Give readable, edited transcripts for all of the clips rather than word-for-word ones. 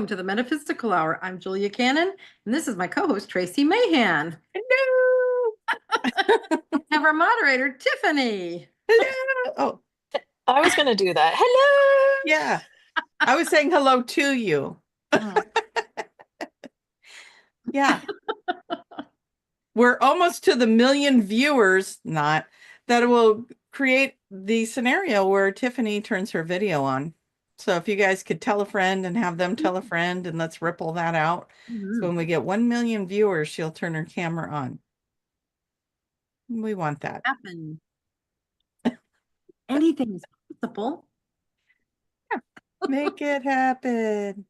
To the Metaphysical Hour. I'm Julia Cannon, and this is my co-host, Tracy Mahan. Hello. We have our moderator, Tiffany. Hello. Oh, I was going to do that. Hello. yeah. I was saying hello to you. Oh. Yeah. We're almost to the 1,000,000 viewers, not that will create the scenario where Tiffany turns her video on. So if you guys could tell a friend and have them tell a friend, and let's ripple that out. So when we get 1,000,000 viewers, she'll turn her camera on. We want that. Happen. Anything is possible. Make it happen.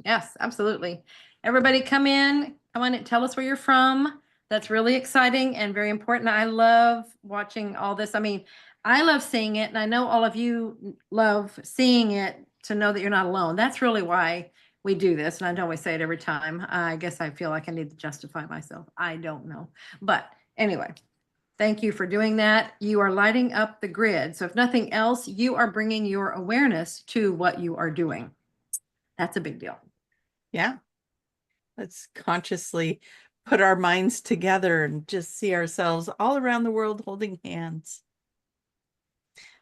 Yes, absolutely. Everybody come in and tell us where you're from. That's really exciting and very important. I love watching all this. I mean, I love seeing it, and I know all of you love seeing it to know that you're not alone. That's really why we do this, and I don't always say it every time. I guess I feel like I need to justify myself. I don't know. But anyway, thank you for doing that. You are lighting up the grid. So if nothing else, you are bringing your awareness to what you are doing. That's a big deal. Yeah. Let's consciously put our minds together and just see ourselves all around the world holding hands.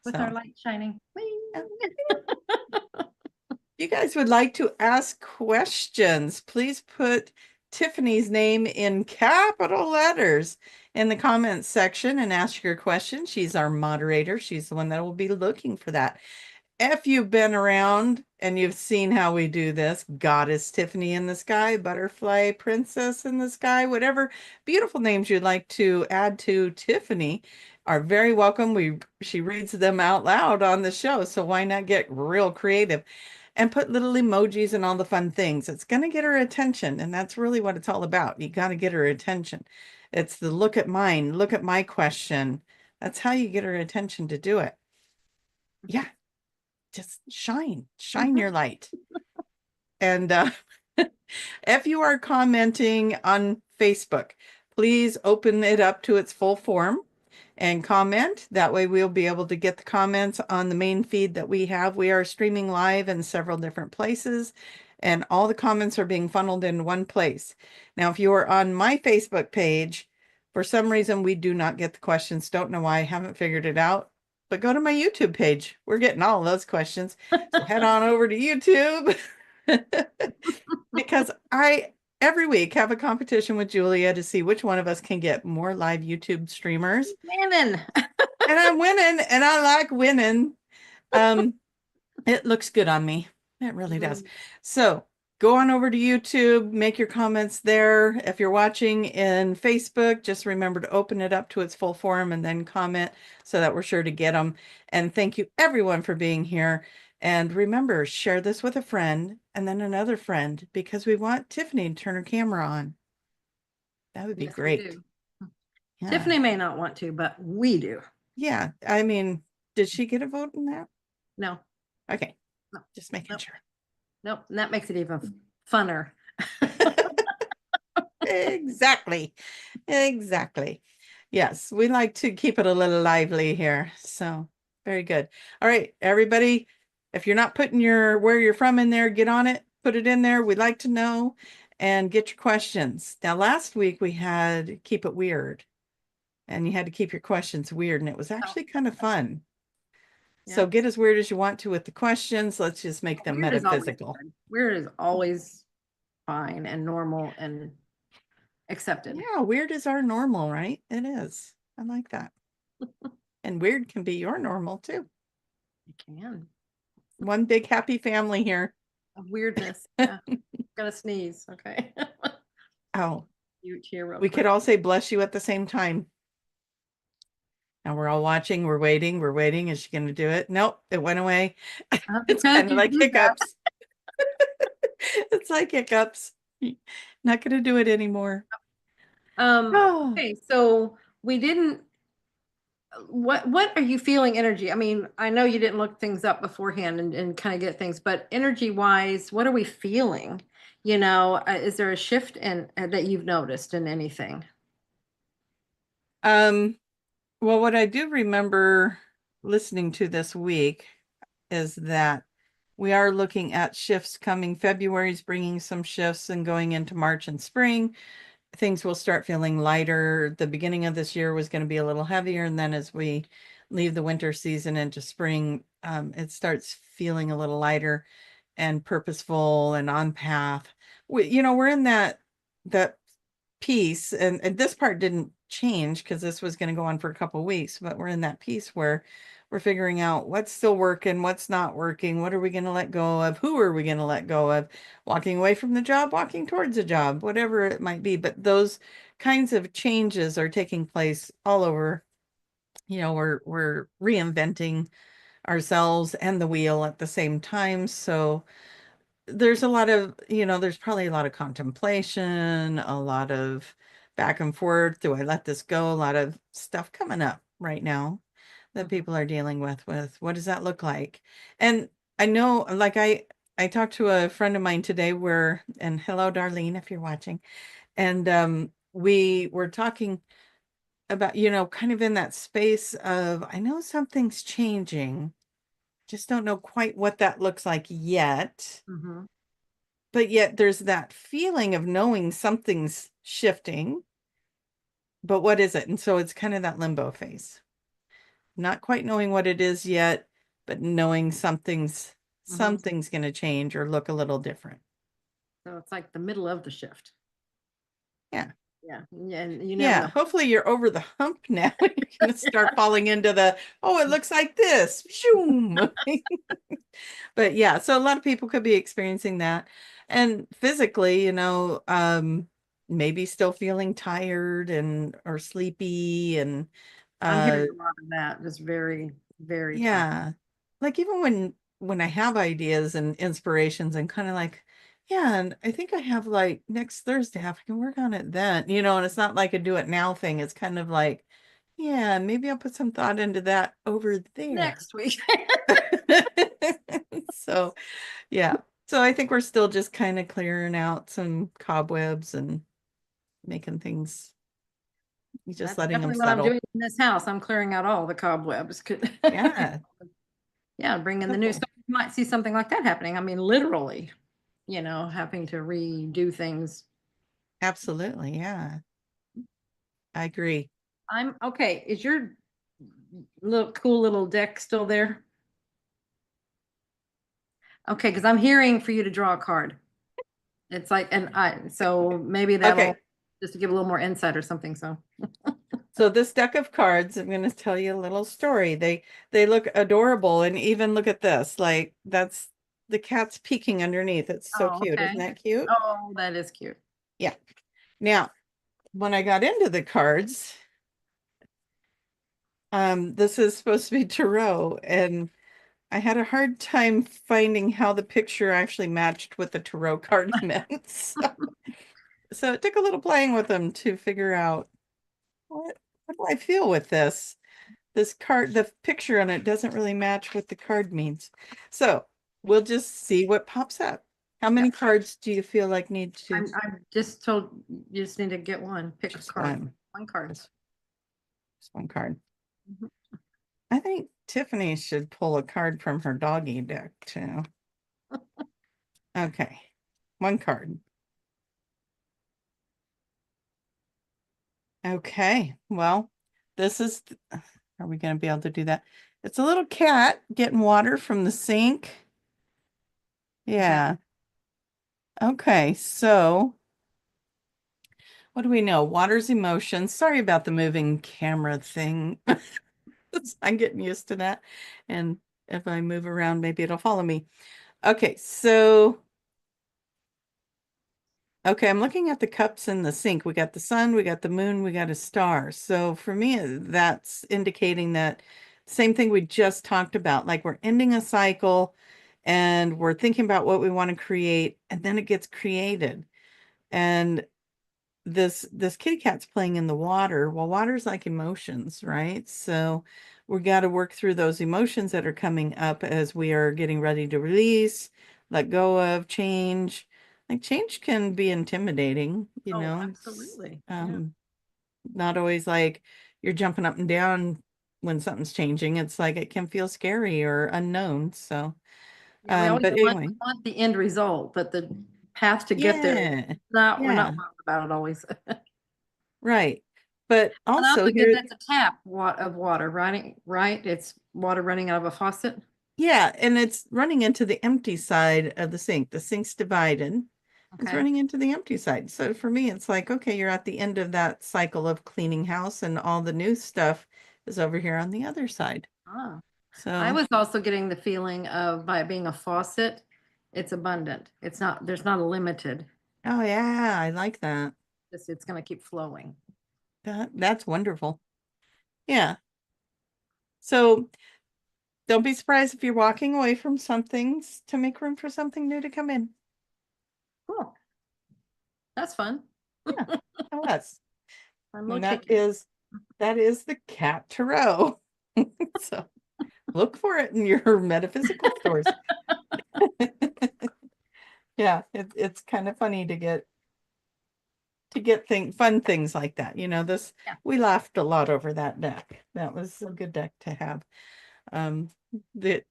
With our light shining. You guys would like to ask questions, please put Tiffany's name in capital letters in the comments section and ask your question. She's our moderator. She's the one that will be looking for that. If you've been around and you've seen how we do this, Goddess Tiffany in the sky, Butterfly Princess in the sky, whatever beautiful names you'd like to add to Tiffany are very welcome. She reads them out loud on the show, so why not get real creative and put little emojis and all the fun things. It's going to get her attention, and that's really what it's all about. You got to get her attention. It's the look at mine, look at my question. That's how you get her attention to do it. Yeah. Just shine your light. And if you are commenting on Facebook, please open it up to its full form and comment. That way we'll be able to get the comments on the main feed that we have. We are streaming live in several different places, and all the comments are being funneled in one place. Now, if you are on my Facebook page, for some reason we do not get the questions. Don't know why, haven't figured it out. But go to my YouTube page. We're getting all of those questions. So head on over to YouTube because I every week have a competition with Julia to see which one of us can get more live YouTube streamers. Winning. And I'm winning, and I like winning. It looks good on me. It really does. So go on over to YouTube, make your comments there. If you're watching in Facebook, just remember to open it up to its full form and then comment so that we're sure to get them. And thank you everyone for being here. And remember, share this with a friend and then another friend, because we want Tiffany to turn her camera on. That would be great. Yeah. Tiffany may not want to, but we do. Yeah. I mean, did she get a vote in that? No. Okay. No. Just making sure. Nope. And that makes it even funner. Exactly. Yes, we like to keep it a little lively here. So very good. All right, everybody, if you're not putting where you're from in there, get on it, put it in there. We'd like to know, and get your questions. Now, last week we had keep it weird, and you had to keep your questions weird, and it was actually kind of fun. Yeah. So get as weird as you want to with the questions. Let's just make them metaphysical. Weird is always fine and normal and accepted. Yeah, weird is our normal, right? It is. I like that. And weird can be your normal too. It can. One big happy family here. Of weirdness. Yeah. Gotta sneeze. Okay. Oh. We quick. Could all say bless you at the same time. Now we're all watching. We're waiting. Is she going to do it? Nope. It went away. It's kind of like hiccups. It's like hiccups. Not going to do it anymore. Okay, so we didn't. What are you feeling energy? I mean, I know you didn't look things up beforehand and kind of get things, but energy wise, what are we feeling? You know, is there a shift in that you've noticed in anything? Well, what I do remember listening to this week is that we are looking at shifts coming. February's bringing some shifts, and going into March and spring, things will start feeling lighter. The beginning of this year was going to be a little heavier, and then as we leave the winter season into spring, it starts feeling a little lighter and purposeful and on path. We're in that piece, and this part didn't change because this was going to go on for a couple of weeks, but we're in that piece where we're figuring out what's still working, what's not working, what are we going to let go of, who are we going to let go of, walking away from the job, walking towards a job, whatever it might be. But those kinds of changes are taking place all over. We're reinventing ourselves and the wheel at the same time. So there's a lot of, there's probably a lot of contemplation, a lot of back and forth. Do I let this go? A lot of stuff coming up right now that people are dealing with what does that look like? And I know, like I talked to a friend of mine today and hello, Darlene, if you're watching. And we were talking about, kind of in that space of, I know something's changing, just don't know quite what that looks like yet. Mhm. But yet there's that feeling of knowing something's shifting, but what is it? And so it's kind of that limbo phase, not quite knowing what it is yet, but knowing something's going to change or look a little different. So it's like the middle of the shift. Yeah. Yeah. And you never know. Hopefully you're over the hump now. You're going to start falling into it looks like this. Shoom. But yeah, so a lot of people could be experiencing that. And physically, maybe still feeling tired or sleepy, and I'm hearing a lot of that. Just very, very tired. yeah. Like even when I have ideas and inspirations, and kind of like, yeah, and I think I have like next Thursday, I can work on it then, and it's not like a do it now thing. It's kind of like, yeah, maybe I'll put some thought into that over there Next week. So yeah, so I think we're still just kind of clearing out some cobwebs and making things, just That's letting them definitely what I'm settle. doing in this house. I'm clearing out all the cobwebs. Yeah. Yeah, bring in the new Cool. stuff. You might see something like that happening. I mean, literally, having to redo things. Absolutely, yeah, I agree. I'm okay. Is your cool little deck still there? Okay, because I'm hearing for you to draw a card. It's like, so maybe that'll Okay, just to give a little more insight or something. so this deck of cards, I'm going to tell you a little story. They look adorable, and even look at this, like that's the cat's peeking underneath. It's so cute. Okay. Isn't that cute? Oh, that is cute. Yeah. Now, when I got into the cards, this is supposed to be tarot, and I had a hard time finding how the picture actually matched what the tarot card meant. So it took a little playing with them to figure out what do I feel with this? This card, the picture on it doesn't really match what the card means. So we'll just see what pops up. How many cards do you feel like need to? I'm just told you just need to get one. Pick a Just card. one. One card. Just one card. Mhm. I think Tiffany should pull a card from her doggy deck too. Okay, one card. Okay, well, this is, are we going to be able to do that? It's a little cat getting water from the sink. Yeah. Okay, so what do we know? Water's emotions. Sorry about the moving camera thing. I'm getting used to that. And if I move around, maybe it'll follow me. Okay, okay, I'm looking at the cups in the sink. We got the sun, we got the moon, we got a star. So for me, that's indicating that same thing we just talked about, like we're ending a cycle and we're thinking about what we want to create, and then it gets created. And this kitty cat's playing in the water. Well, water's like emotions, right? So we got to work through those emotions that are coming up as we are getting ready to release, let go of, change. Like change can be intimidating, Oh, absolutely. not always like you're jumping up and down when something's changing. It's like it can feel scary or unknown. So Yeah, we always But anyway, want the end result, but the path to get there, yeah, we're not yeah, bothered about it always. And right. But also also good, here, that's a tap of water, right? It's water running out of a faucet. yeah, and it's running into the empty side of the sink. The sink's divided. It's Okay. running into the empty side. So for me, it's like, okay, you're at the end of that cycle of cleaning house, and all the new stuff is over here on the other side. Ah. I So, was also getting the feeling of by it being a faucet, it's abundant. There's not a limited. oh yeah, I like that. It's going to keep flowing. That's wonderful. Yeah. So don't be surprised if you're walking away from some things to make room for something new to come in. Cool. That's fun. Yeah, tell us. I'm And looking. that is the cat tarot. So look for it in your metaphysical stores. Yeah, it's kind of funny to get fun things like that. Yeah. We laughed a lot over that deck. That was a good deck to have. Um, the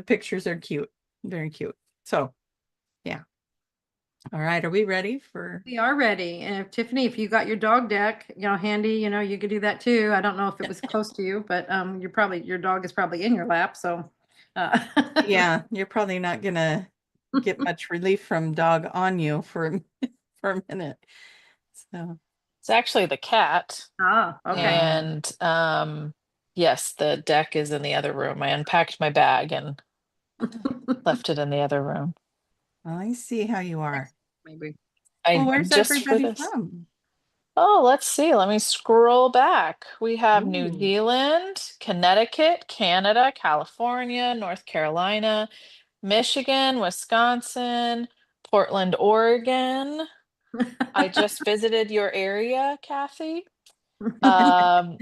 pictures are cute, very cute. So, yeah. All right, are we ready for? We are ready. And if Tiffany, if you got your dog deck, handy, you could do that too. I don't know if it was close to you, but your dog is probably in your lap. So Yeah, you're probably not gonna get much relief from dog on you for for a minute. So, It's actually the cat. Okay. And yes, the deck is in the other room. I unpacked my bag and left it in the other room. I see how you are. Maybe. Well, I where's just for everybody this. from? Oh, let's see. Let me scroll back. We have New Ooh. Zealand, Connecticut, Canada, California, North Carolina, Michigan, Wisconsin, Portland, Oregon. I just visited your area, Kathy. Um,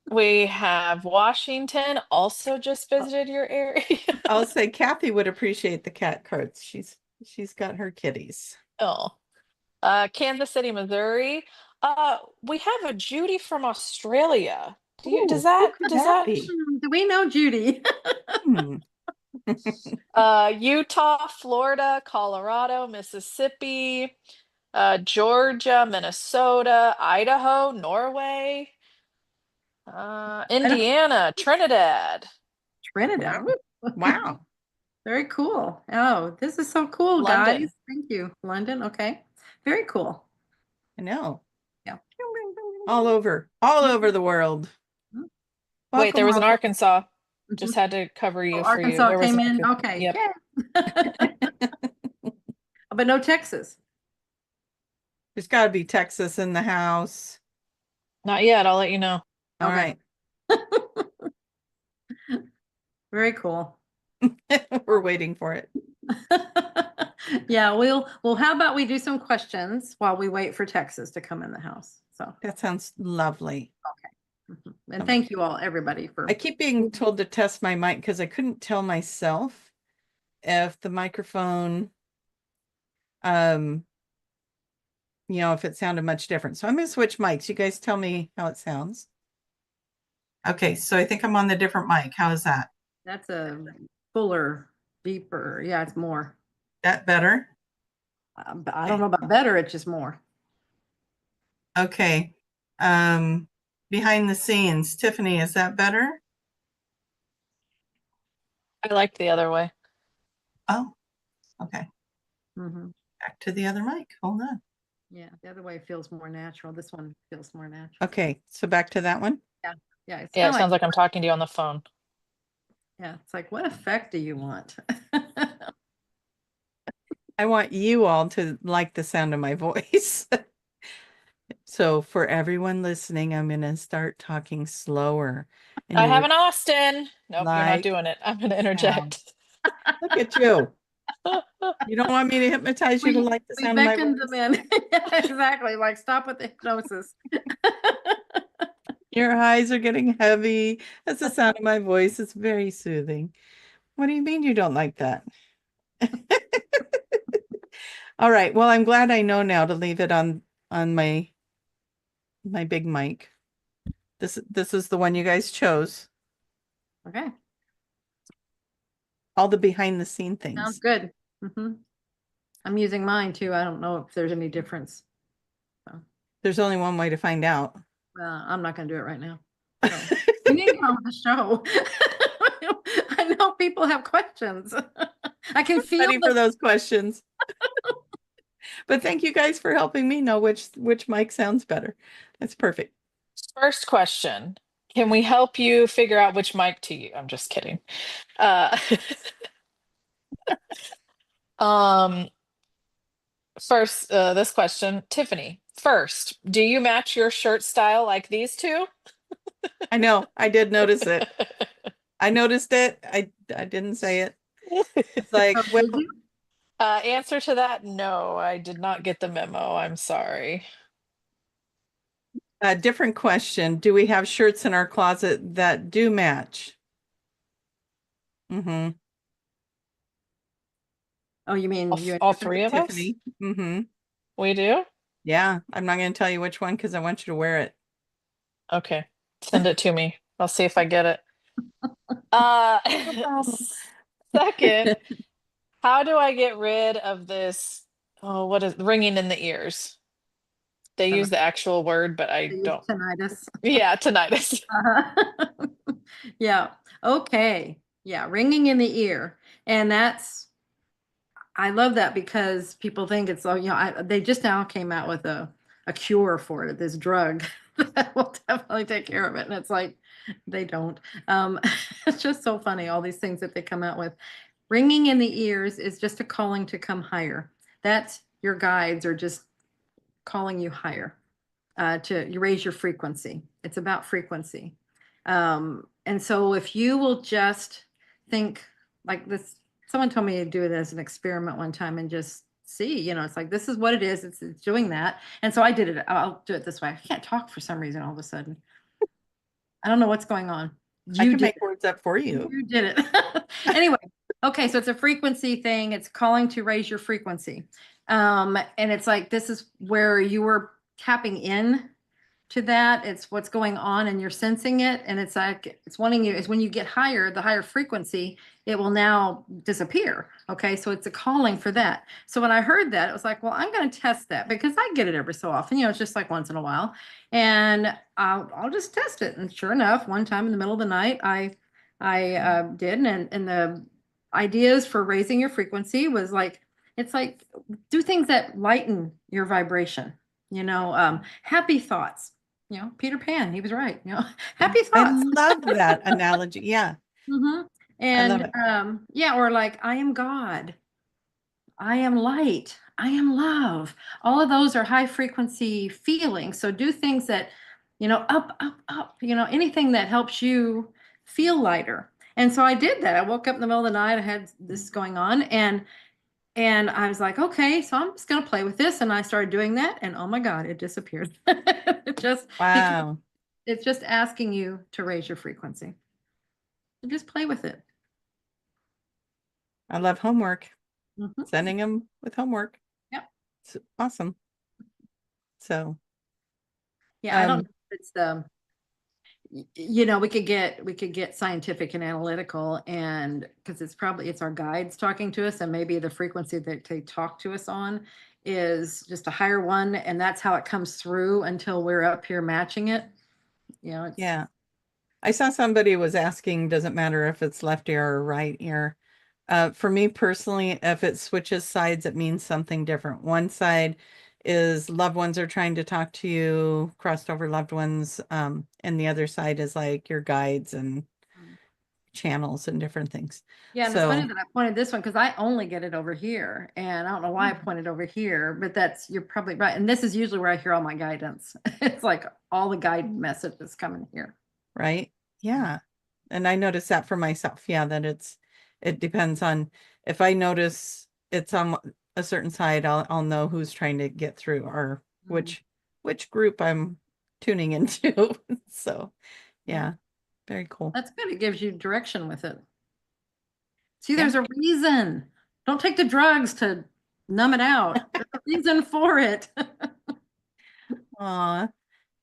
we have Washington, also just visited your area. I'll say Kathy would appreciate the cat cards. She's got her kitties. Oh, Kansas City, Missouri. We have a Judy from Australia. Ooh, who could does that that be? Do we know Judy? Hmm. Utah, Florida, Colorado, Mississippi, Georgia, Minnesota, Idaho, Norway, Indiana, Trinidad, Trinidad. Wow. Very cool. Oh, this is so cool, London. guys. Thank you. London. Okay. Very cool. I know. Yeah. All over the world. Wait, Welcome, there was an welcome. Arkansas. Just had to cover Oh, you for you. Arkansas There was came an in. Arkansas. Okay. Yep. Yeah. But no Texas. There's got to be Texas in the house. Not yet. I'll let you know. All Okay. right. Very cool. We're waiting for it. Yeah, well, how about we do some questions while we wait for Texas to come in the house? So, That sounds lovely. and thank you all, everybody, for I keep being told to test my mic because I couldn't tell myself if the microphone, if it sounded much different. So I'm going to switch mics. You guys tell me how it sounds. Okay, so I think I'm on the different mic. How is that? That's a fuller, deeper. Yeah, it's more. That better? But I don't know about better. It's just more. Okay. Behind the scenes, Tiffany, is that better? I like the other way. Oh, okay. Mm-hmm. Back to the other mic. Hold on. Yeah, the other way feels more natural. This one feels more natural. Okay, so back to that one. Yeah, it's Yeah, it kinda sounds like I'm talking to you on the phone. yeah, it's like, what effect do you want? I want you all to like the sound of my voice. So for everyone listening, I'm going to start talking slower. And I you have would an Austin. Nope, you're not like, doing it. I'm going to interject. look at you. You don't want me to hypnotize you to like the We sound of my beckoned voice? them in. Yeah, exactly. Like, stop with the hypnosis. Your eyes are getting heavy. That's the sound of my voice. It's very soothing. What do you mean you don't like that? All right. Well, I'm glad I know now to leave it on my big mic. This is the one you guys chose. Okay. all the behind the scene Sounds things. good. I'm using mine too. I don't know if there's any difference. There's only one way to find out. I'm not going to do it right now. So, you need to come on the show. I know people have questions. I can feel Ready for those questions. But thank you guys for helping me know which mic sounds better. That's perfect. First question. Can we help you figure out which mic to use? I'm just kidding. Uh, um, first, this question, Tiffany. First, do you match your shirt style like these two? I know. I did notice it. I noticed it. I didn't say it. It's like, Oh, well, did you? Answer to that, no, I did not get the memo. I'm sorry. a different question. Do we have shirts in our closet that do match? Mm-hmm. Oh, you mean you and All Tiffany? three of us? Tiffany. Mm-hmm. We do? Yeah. I'm not going to tell you which one because I want you to wear it. Okay. Send it to me. I'll see if I get it. Uh, Second, how do I get rid of this? Oh, what is ringing in the ears? They use the actual word, but I They use don't. tinnitus. Yeah, tinnitus. Yeah. Okay. Yeah. Ringing in the ear. And I love that because people think it's, they just now came out with a cure for it, this drug that will definitely take care of it. And it's like, they don't. It's just so funny, all these things that they come out with. Ringing in the ears is just a calling to come higher. That's your guides are just calling you higher, to you raise your frequency. It's about frequency. And so if you will just think like this, someone told me to do it as an experiment one time and just see, it's like, this is what it is. It's doing that. And so I did it. I'll do it this way. I can't talk for some reason all of a sudden. I don't know what's going on. I You can did make it. words up for you. You did it. Anyway, okay, so it's a frequency thing. It's calling to raise your frequency. And it's like this is where you were tapping in to that. It's what's going on and you're sensing it. And it's like it's wanting you, it's when you get higher, the higher frequency, it will now disappear. Okay, so it's a calling for that. So when I heard that, it was like, well, I'm going to test that because I get it every so often, it's just like once in a while. And I'll just test it. And sure enough, one time in the middle of the night, I did, and the ideas for raising your frequency was like it's like do things that lighten your vibration. Happy thoughts. Peter Pan, he was right. Happy I thoughts. love that analogy. Yeah. hmm I love And it. yeah, or like I am God, I am light, I am love. All of those are high frequency feelings. So do things that, up, up, up, anything that helps you feel lighter. And so I did that. I woke up in the middle of the night, I had this going on and I was like, okay, so I'm just gonna play with this. And I started doing that, and oh my God, it disappeared. It just because Wow. it's just asking you to raise your frequency. So just play with it. I love homework. Mhm. Sending them with homework. Yep. It's awesome. So, Yeah, I don't know um, if it's the we could get scientific and analytical, and because it's our guides talking to us, and maybe the frequency that they talk to us on is just a higher one, and that's how it comes through until we're up here matching it. It's yeah. I saw somebody was asking, does it matter if it's left ear or right ear? For me personally, if it switches sides, it means something different. One side is loved ones are trying to talk to you, crossed over loved ones, and the other side is like your guides and channels and different things. yeah, and it's funny So, that I pointed this one because I only get it over here, and I don't know why I pointed over here, but you're probably right. And this is usually where I hear all my guidance. It's like all the guide messages coming here. right? Yeah. And I notice that for myself. Yeah, that it depends on if I notice it's on a certain side, I'll know who's trying to get through or Mm. which group I'm tuning into. So Yeah, yeah, very cool. that's good. It gives you direction with it. See, Yeah. there's a reason. Don't take the drugs to numb it out. There's a reason for it.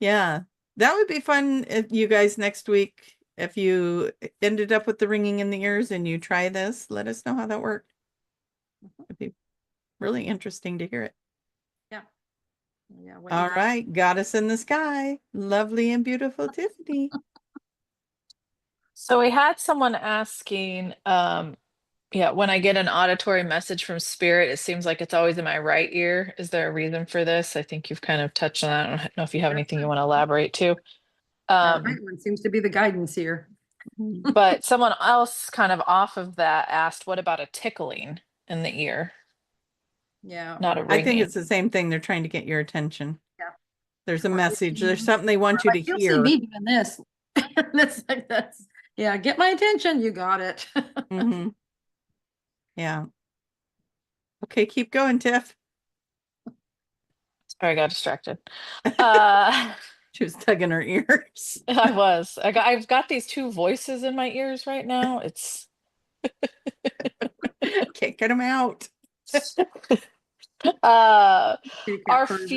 Yeah. That would be fun if you guys next week if you ended up with the ringing in the ears and you try this, let us know how that worked. It'd be really interesting to hear it. Yeah. Yeah. What you All got? right, goddess in the sky, lovely and beautiful Tiffany. So we had someone asking, yeah, when I get an auditory message from spirit, it seems like it's always in my right ear. Is there a reason for this? I think you've kind of touched on that. I don't know if you have anything you want to elaborate to. That right one seems to be the guidance here. But someone else kind of off of that asked, what about a tickling in the ear? Yeah. Not a I think ringing. it's the same thing. They're trying to get your attention. Yeah. There's a Or message. There's listening, something they want you to like you'll see hear. me doing this. That's yeah, get my attention. You got it. Mhm. Yeah. Okay, keep going, Tiff. Sorry, I got distracted. She was tugging her ears. I've got these two voices in my ears right now. It's Can't get them out. Take it are further.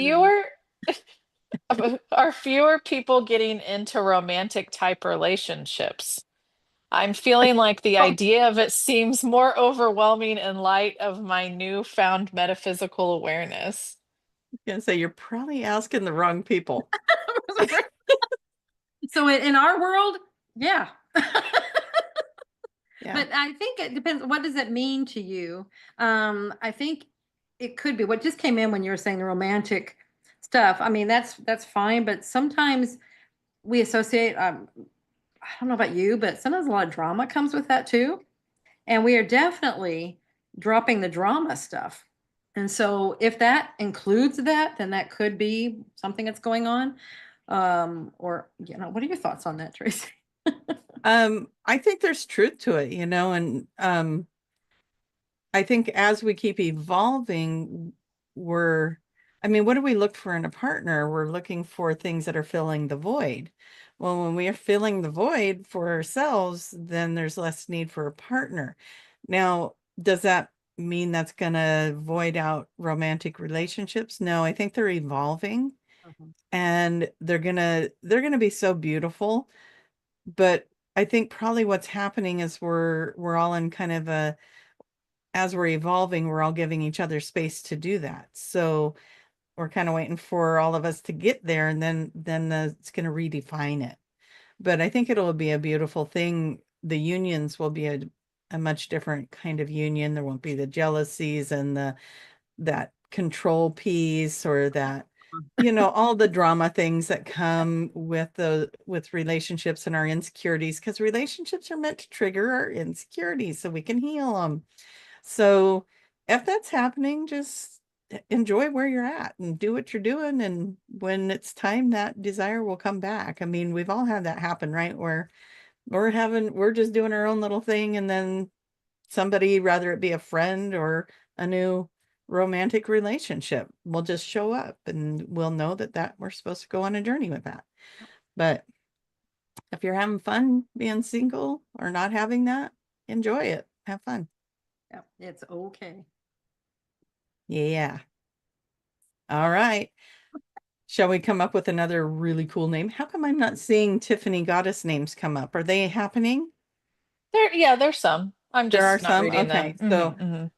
fewer people getting into romantic type relationships? I'm feeling like the idea of it seems more overwhelming in light of my newfound metaphysical awareness. I'm gonna say you're probably asking the wrong people. So in our world, yeah. Yeah. But I think it depends. What does it mean to you? I think it could be what just came in when you were saying the romantic stuff. I mean, that's fine, but sometimes we associate, I don't know about you, but sometimes a lot of drama comes with that too. And we are definitely dropping the drama stuff. And so if that includes that, then that could be something that's going on. Or, what are your thoughts on that, Tracy? I think there's truth to it, and I think as we keep evolving, what do we look for in a partner? We're looking for things that are filling the void. Well, when we are filling the void for ourselves, then there's less need for a partner. Now, does that mean that's going to void out romantic relationships? No, I think they're evolving and they're going to be so beautiful. But I think probably what's happening is we're all in kind of as we're evolving, we're all giving each other space to do that. So we're kind of waiting for all of us to get there, and then it's going to redefine it. But I think it'll be a beautiful thing. The unions will be a much different kind of union. There won't be the jealousies and that control piece or that all the drama things that come with relationships and our insecurities, because relationships are meant to trigger our insecurities so we can heal them. So if that's happening, just enjoy where you're at and do what you're doing. And when it's time, that desire will come back. I mean, we've all had that happen, right? Where we're just doing our own little thing. And then somebody, rather it be a friend or a new romantic relationship, will just show up and we'll know that we're supposed to go on a journey with that. But if you're having fun being single or not having that, enjoy it. Have fun. Yeah, it's okay. Yeah. All right. Shall we come up with another really cool name? How come I'm not seeing Tiffany goddess names come up? Are they happening? There's some. I'm There are just not some. reading Okay. them. So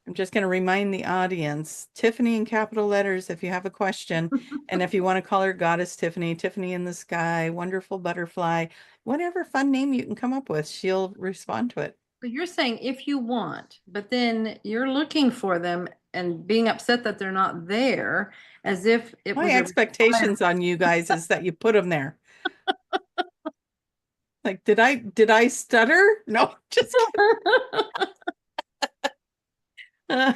I'm just going to remind the audience, Tiffany in capital letters, if you have a question, and if you want to call her goddess Tiffany, Tiffany in the sky, wonderful butterfly, whatever fun name you can come up with, she'll respond to it. But you're saying if you want, but then you're looking for them and being upset that they're not there, as if it My was a expectations on you guys is that you put them there. Like, did I stutter? No, just kidding.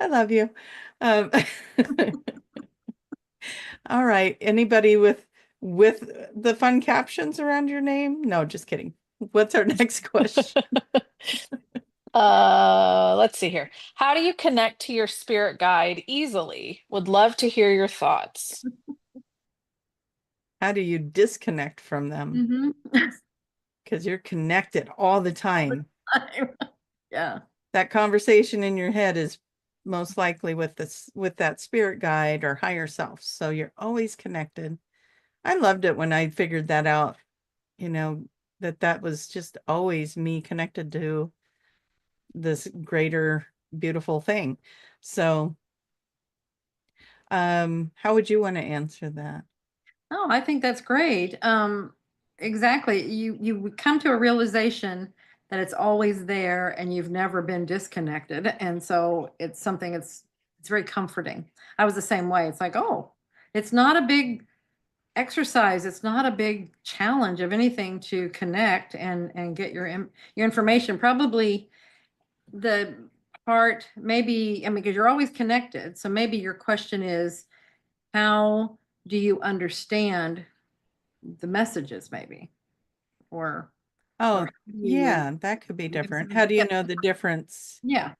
I love you. Um, all right. Anybody with the fun captions around your name? No, just kidding. What's our next question? Let's see here. How do you connect to your spirit guide easily? Would love to hear your thoughts. How do you disconnect from them? Because you're connected all the time. Yeah. That conversation in your head is most likely with that spirit guide or higher self. So you're always connected. I loved it when I figured that out, that was just always me connected to this greater beautiful thing. So how would you want to answer that? Oh, I think that's great. Exactly. You would come to a realization that it's always there and you've never been disconnected. And so it's something it's very comforting. I was the same way. It's like, oh, it's not a big exercise. It's not a big challenge of anything to connect and get your information. Probably the part maybe, I mean, because you're always connected. So maybe your question is, how do you understand the messages maybe, or Oh, how do you yeah, that could be maybe different. somebody How do you gets know the difference? yeah.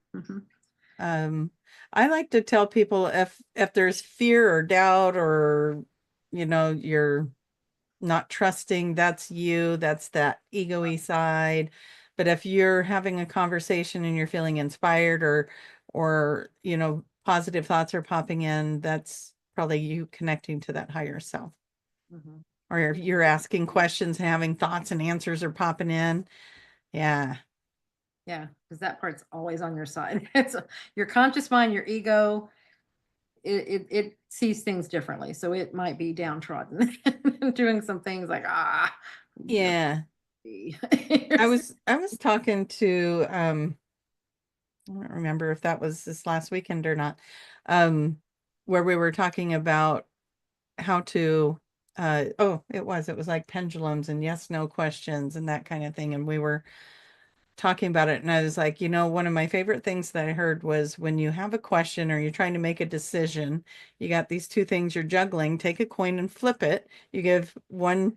Um, I like to tell people if there's fear or doubt or you're not trusting, that's you, that's that ego-y side. But if you're having a conversation and you're feeling inspired or positive thoughts are popping in, that's probably you connecting to that higher self. Mhm. Or if you're asking questions and having thoughts and answers are popping in. Yeah. Yeah, because that part's always on your side. It's your conscious mind, your ego, it sees things differently, so it might be downtrodden doing some things like you're Yeah. I you're- was talking to I don't remember if that was this last weekend or not, where we were talking about how to it was like pendulums and yes no questions and that kind of thing, and we were talking about it, and I was like, one of my favorite things that I heard was when you have a question or you're trying to make a decision, you got these two things you're juggling, take a coin and flip it. You give one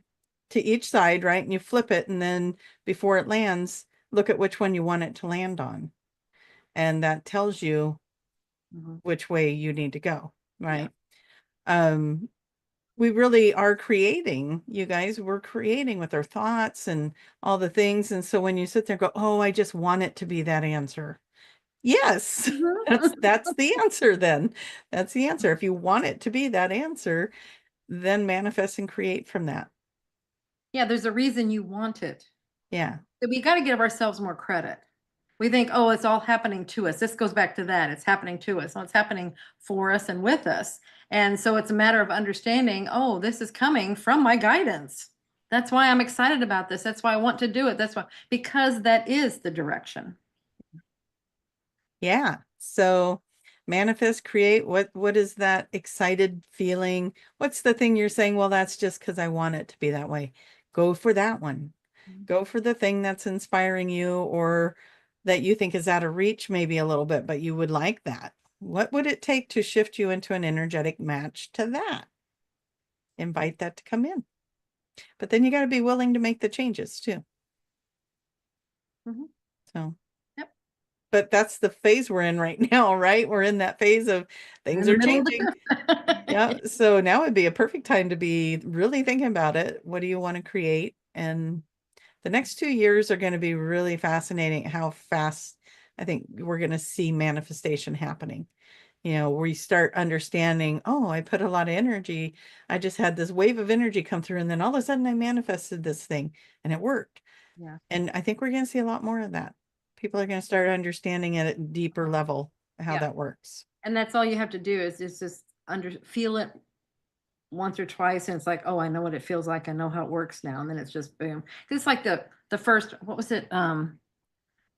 to each side, right? And you flip it, and then before it lands, look at which one you want it to land on. And that tells you Mhm. which way you need to go, Yeah. right? Um, we really are creating, you guys, we're creating with our thoughts and all the things. And so when you sit there and go, oh, I just want it to be that answer. Yes, Mhm. that's the answer then. That's the answer. If you want it to be that answer, then manifest and create from that. Yeah, there's a reason you want it. Yeah. So we got to give ourselves more credit. We think, oh, it's all happening to us. This goes back to that. It's happening to us. No, it's happening for us and with us. And so it's a matter of understanding, oh, this is coming from my guidance. That's why I'm excited about this. That's why I want to do it. That's why, because that is the direction. Yeah. So manifest, create, what is that excited feeling? What's the thing you're saying? Well, that's just because I want it to be that way. Go for that one. Go for the thing that's inspiring you or that you think is out of reach maybe a little bit, but you would like that. What would it take to shift you into an energetic match to that? Invite that to come in. But then you got to be willing to make the changes too. Mhm. So, Yep. but that's the phase we're in right now, right? We're in that phase of We're things in the are middle of changing. the Yeah. So now would be a perfect time to be really thinking about it. What do you want to create? And the next 2 years are going to be really fascinating how fast I think we're going to see manifestation happening. We start understanding, oh, I put a lot of energy. I just had this wave of energy come through, and then all of a sudden I manifested this thing and it worked. Yeah. And I think we're going to see a lot more of that. People are going to start understanding it at a deeper level how Yeah. that works. And that's all you have to do is just feel it once or twice, and it's like, oh, I know what it feels like. I know how it works now. And then it's just boom. It's like the first, what was it?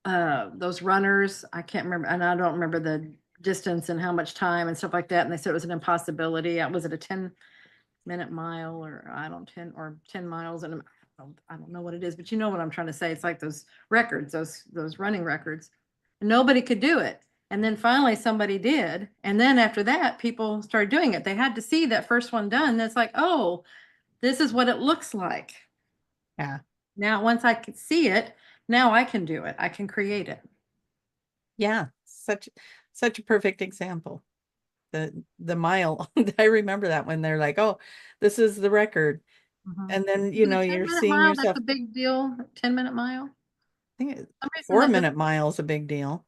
Those runners, I can't remember, and I don't remember the distance and how much time and stuff like that. And they said it was an impossibility. Was it a 10-minute mile, or I don't 10 miles, and I don't know what it is, but you know what I'm trying to say. It's like those records, those running records. Nobody could do it. And then finally somebody did. And then after that, people started doing it. They had to see that first one done. That's like, oh, this is what it looks like. Yeah. Now, once I could see it, now I can do it. I can create it. Yeah. Such a perfect example. The mile. I remember that when they're like, oh, this is the record. Mhm. And then, Was it a you're 10-minute seeing mile? That's yourself. a big deal. 10-minute mile. I think Some reason four that just, minute mile is a big deal.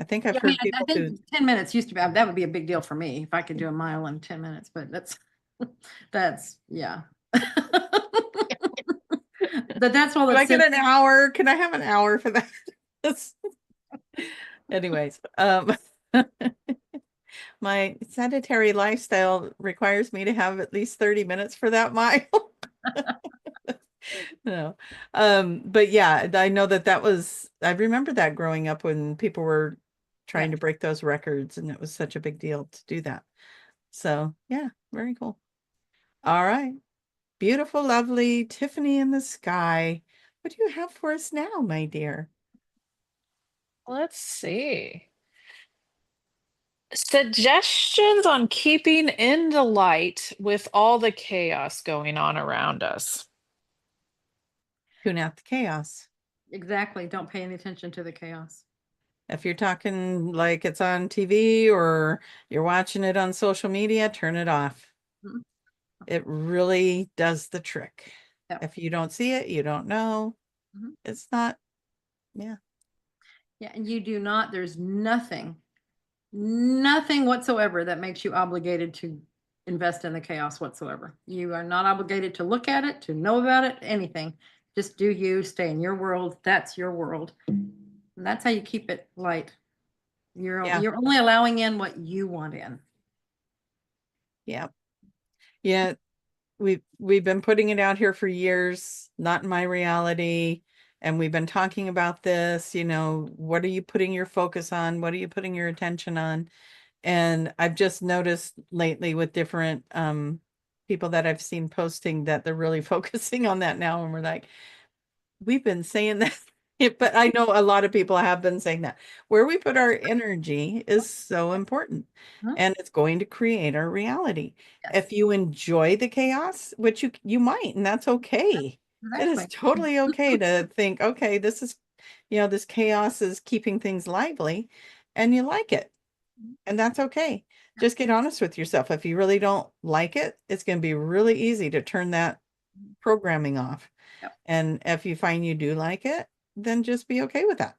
I think I've yeah, I mean, heard I people think who 10 minutes used to be, that would be a big deal for me if I could do a mile in 10 minutes, but that's, yeah. But that's all Do I it's get an hour? Can I have an hour for that? Anyways, my sedentary lifestyle requires me to have at least 30 minutes for that mile. No. But yeah, I know that was, I remember that growing up when people were trying to break those records, and it was such a big deal to do that. So yeah, very cool. All right. Beautiful, lovely Tiffany in the sky. What do you have for us now, my dear? Let's see. Suggestions on keeping in the light with all the chaos going on around us. Tune out the chaos. Exactly. Don't pay any attention to the chaos. If you're talking like it's on TV or you're watching it on social media, turn it off. Mhm. It really does the trick. Yep. If you don't see it, you don't know. Mhm. It's not, yeah. Yeah, and you do not, there's nothing whatsoever that makes you obligated to invest in the chaos whatsoever. You are not obligated to look at it, to know about it, anything. Just do you, stay in your world. That's your world. And that's how you keep it light. You're only allowing in what you want in. Yeah. Yeah. We've been putting it out here for years, not in my reality. And we've been talking about this, what are you putting your focus on? What are you putting your attention on? And I've just noticed lately with different people that I've seen posting that they're really focusing on that now. And we're like, we've been saying that, but I know a lot of people have been saying that. Where we put our energy is so important, and it's going to create our reality. Yes. If you enjoy the chaos, which you might, and that's okay. It is Exactly. totally okay to think, okay, this is, this chaos is keeping things lively, and you like it. And that's okay. Just get honest with yourself. If you really don't like it, it's going to be really easy to turn that programming off. Yep. And if you find you do like it, then just be okay with that.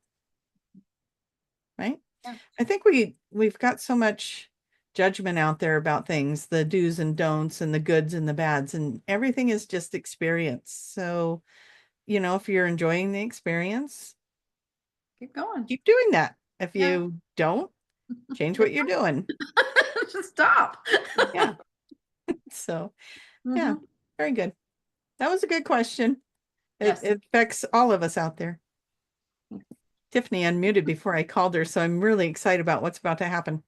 Right? Yeah. I think we've got so much judgment out there about things, the do's and don'ts and the goods and the bads, and everything is just experience. So, if you're enjoying the experience, Keep going. keep doing that. If you don't, change what you're doing. Just stop. Yeah. So, yeah, very good. That was a good question. Yes. It affects all of us out there. Tiffany unmuted before I called her, so I'm really excited about what's about to happen.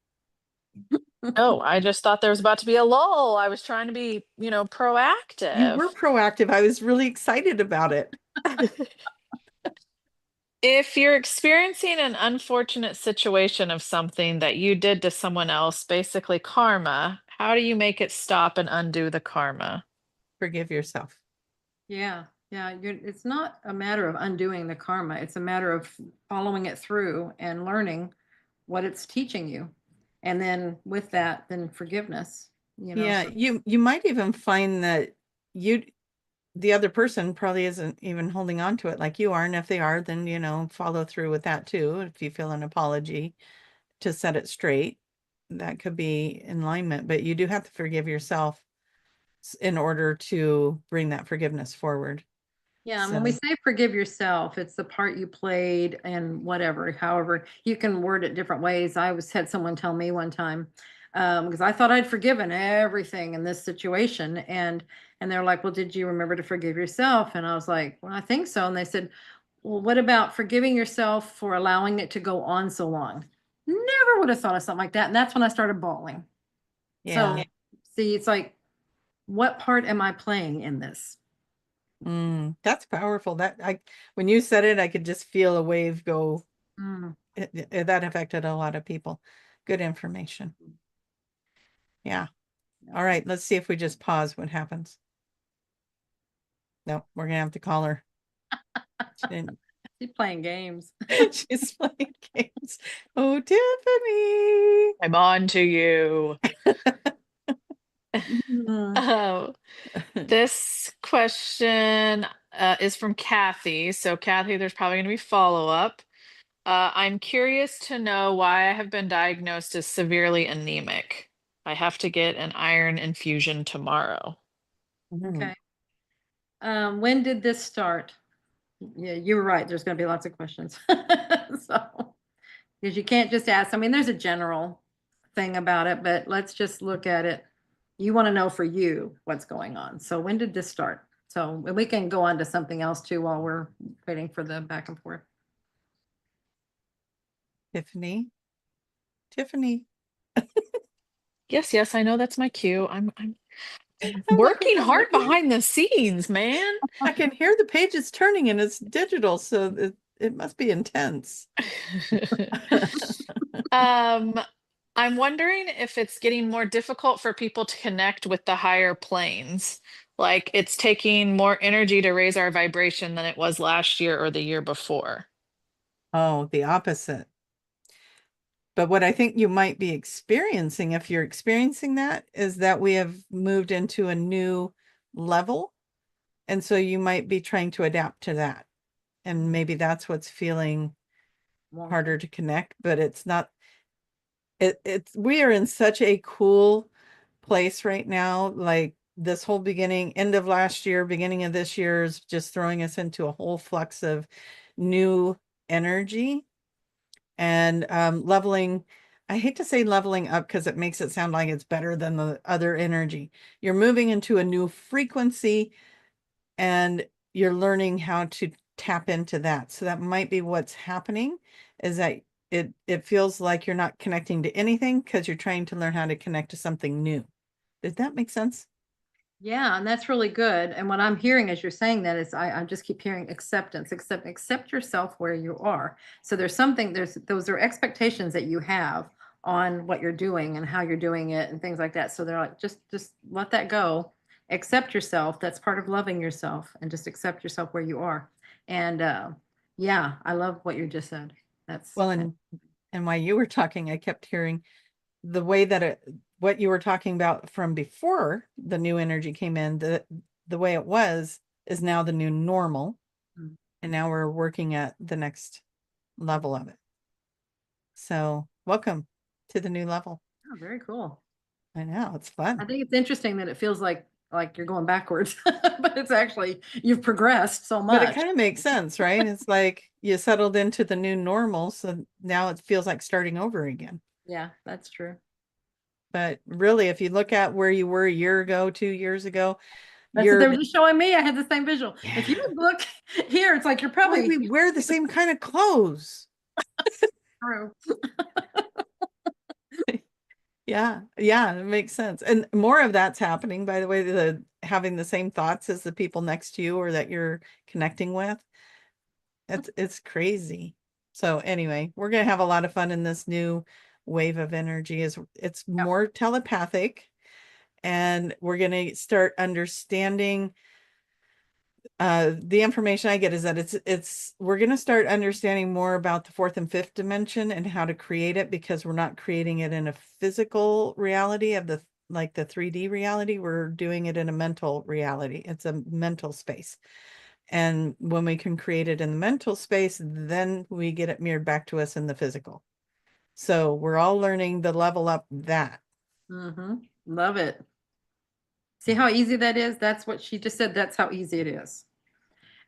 Oh, I just thought there was about to be a lull. I was trying to be, proactive. You were proactive. I was really excited about it. If you're experiencing an unfortunate situation of something that you did to someone else, basically karma, how do you make it stop and undo the karma? Forgive yourself. Yeah. Yeah. It's not a matter of undoing the karma. It's a matter of following it through and learning what it's teaching you. And then with that, then forgiveness, Yeah, so- you might even find that the other person probably isn't even holding on to it like you are. And if they are, then, follow through with that too. If you feel an apology to set it straight, that could be in alignment, but you do have to forgive yourself in order to bring that forgiveness forward. Yeah, and when we say forgive yourself, it's the part you played and whatever, however, you can word it different ways. I had someone tell me one time, because I thought I'd forgiven everything in this situation. And they're like, well, did you remember to forgive yourself? And I was like, well, I think so. And they said, well, what about forgiving yourself for allowing it to go on so long? Never would have thought of something like that. And that's when I started bawling. Yeah. So see, it's like, what part am I playing in this? That's powerful. When you said it, I could just feel a wave go. That affected a lot of people. Good information. Yeah. All right. Let's see if we just pause. What happens? No, we're gonna have to call her. She's playing games. She's playing games. Oh, Tiffany. I'm on to you. Mm. This question is from Kathy. So, Kathy, there's probably going to be follow-up. I'm curious to know why I have been diagnosed as severely anemic. I have to get an iron infusion tomorrow. Okay. When did this start? Yeah, you were right. There's going to be lots of questions. So, because you can't just ask. I mean, there's a general thing about it, but let's just look at it. You want to know for you what's going on. So when did this start? So we can go on to something else too while we're waiting for the back and forth. Tiffany. Tiffany. Yes, yes, I know that's my cue. I'm I'm working looking at hard the- behind the scenes, man. I can hear the pages turning and it's digital, so it must be intense. Um, I'm wondering if it's getting more difficult for people to connect with the higher planes. Like it's taking more energy to raise our vibration than it was last year or the year before. Oh, the opposite. But what I think you might be experiencing, if you're experiencing that, is that we have moved into a new level. And so you might be trying to adapt to that. And maybe that's what's feeling harder to connect, but it's not. We are in such a cool place right now. Like this whole end of last year, beginning of this year is just throwing us into a whole flux of new energy and leveling. I hate to say leveling up because it makes it sound like it's better than the other energy. You're moving into a new frequency and you're learning how to tap into that. So that might be what's happening, is that it feels like you're not connecting to anything because you're trying to learn how to connect to something new. Did that make sense? Yeah, and that's really good. And what I'm hearing as you're saying that is I just keep hearing acceptance, accept yourself where you are. So those are expectations that you have on what you're doing and how you're doing it and things like that. So they're like, just let that go. Accept yourself. That's part of loving yourself, and just accept yourself where you are. And yeah, I love what you just said. Well, and while you were talking, I kept hearing the way that what you were talking about from before the new energy came in, the way it was is now the new normal. Mm. And now we're working at the next level of it. So welcome to the new level. Oh, very cool. I know, it's I fun. think it's interesting that it feels like you're going backwards, but it's actually you've progressed so But it much. kind of makes sense, right? It's like you settled into the new normal, so now it feels like starting over again. Yeah, that's true. But really, if you look at where you were a year ago, 2 years ago, That's what they were you're just showing me. I had the same visual. If you would look here, it's like you're why probably we wear the same kind of clothes. through. Yeah, it makes sense. And more of that's happening, by the way, the having the same thoughts as the people next to you or that you're connecting with. It's crazy. So anyway, we're gonna have a lot of fun in this new wave of energy. It's Yep. more telepathic, and we're gonna start understanding the information I get is that we're going to start understanding more about the fourth and fifth dimension and how to create it, because we're not creating it in a physical reality of the 3D reality. We're doing it in a mental reality. It's a mental space. And when we can create it in the mental space, then we get it mirrored back to us in the physical. So we're all learning to level up that. Mm-hmm. Love it. See how easy that is? That's what she just said. That's how easy it is.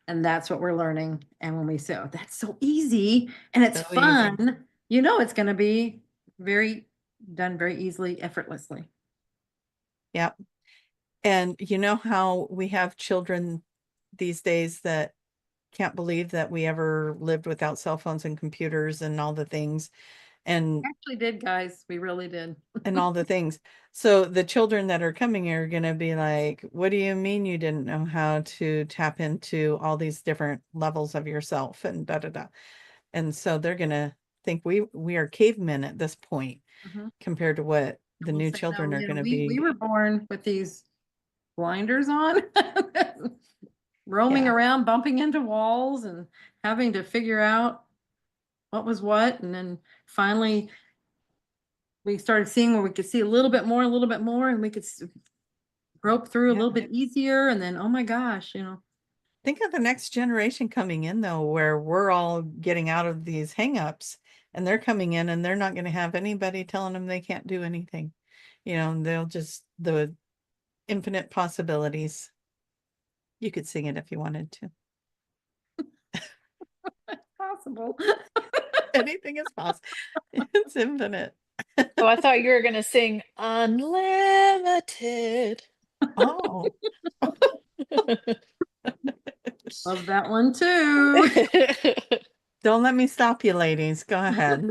And that's what we're learning. And when we say, oh, that's so easy and it's So easy. fun, it's going to be done very easily, effortlessly. Yep. And you know how we have children these days that can't believe that we ever lived without cell phones and computers and all the things and Actually did, guys. We really did. all the things. So the children that are coming are going to be like, what do you mean you didn't know how to tap into all these different levels of yourself and da da da. And so they're going to think we are cavemen at this point Mhm. compared to what the We'll new say, children no, are going to we be. were born with these blinders on, roaming Yeah. around, bumping into walls and having to figure out what was what. And then finally we started seeing where we could see a little bit more, and we could grope through a Yeah. little bit easier. And then, oh my gosh, Think of the next generation coming in though, where we're all getting out of these hangups and they're coming in and they're not going to have anybody telling them they can't do anything. They'll just the infinite possibilities. You could sing it if you wanted to. possible. Anything is possible. It's infinite. Oh, I thought you were going to sing Unlimited. Oh. Love that one too. Don't let me stop you, ladies. Go ahead.